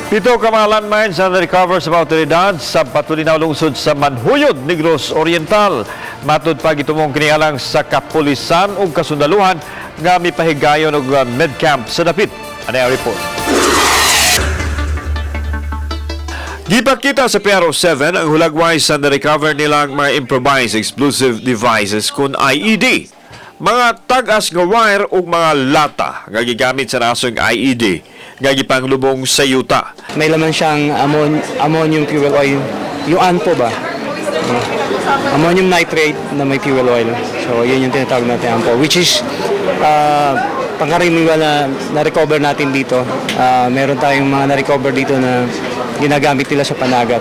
Pito ka mga landmines ang na-recover sa mga otoridad sa Patulinaw lungsod sa Manhuyod, Negros Oriental. Matud pa gitumong kinialang sa kapulisan ug kasundaluhan nga mipahigayon og medcamp sa dapit. Ano ang report? Gipakita sa PRO7 ang hulagway sa na-recover nilang mga improvised explosive devices kun IED. Mga tag-as nga wire ug mga lata nga gigamit sa nasong IED nga gipanglubong sa yuta. May laman siyang ammonium fuel oil. Yung ANPO ba? Ammonium nitrate na may fuel oil. So, yun yung tinatawag natin ANPO. Which is, pangkaraniwan na na-recover natin dito. Meron tayong mga na-recover dito na ginagamit nila sa panagat.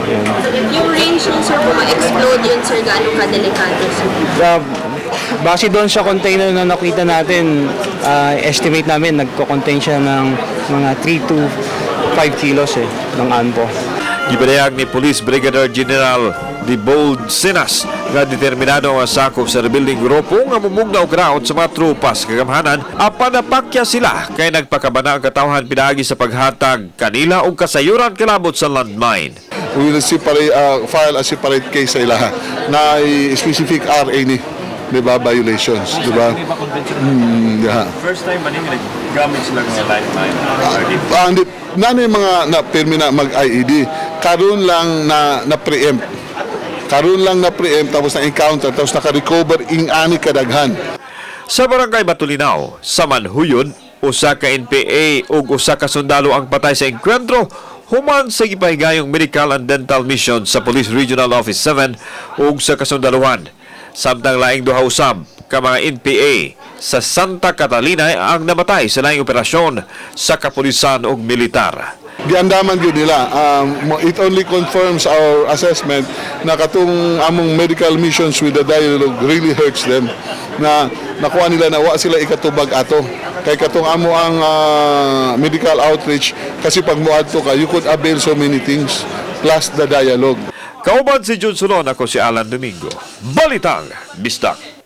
Yun. Yung range ng sir, kung ma-explode yun sir, gaano kadelikado sir? Base doon sa container na nakita natin, estimate namin, nagko-contain siya ng mga 3 to 5 kilos ng ANPO. Gipadayag ni Police Brigadier General Dibold Sinas nga determinado ang sakop sa rebuilding grupo nga mumugnaw ground sa mga tropas kagamhanan apan napakya sila kay nagpakabana ang katawhan pinaagi sa paghatag kanila og kasayuran kalabot sa landmine. We will separate, file a separate case sa ilaha na specific RA ni, di ba, violations, di ba? First time ba nila gamit sila ng landmine? Hindi, nano yung mga na-permi na mag-IED, karoon lang na preempt. Karoon lang na preempt, tapos na-encounter, tapos naka-recover ing-ani kadaghan. Sa barangay Batulinaw, sa Manhuyod, usa ka NPA ug usa ka sundalo ang patay sa engkwentro human sa gipahigayong medical and dental mission sa Police Regional Office 7 ug sa kasundaluhan. Samtang laing duha usab ka mga NPA sa Santa Catalina ang namatay sa laing operasyon sa kapulisan ug militar. Giandaman gyud nila. It only confirms our assessment na katong among medical missions with the dialogue really hurts them. Na nakuha nila na wa sila ikatubag ato. Kay katong amo ang medical outreach kasi pag muadto ka, you could avail so many things plus the dialogue. Kauban si Jun Sulon, ako si Alan Domingo. Balitang Bistak.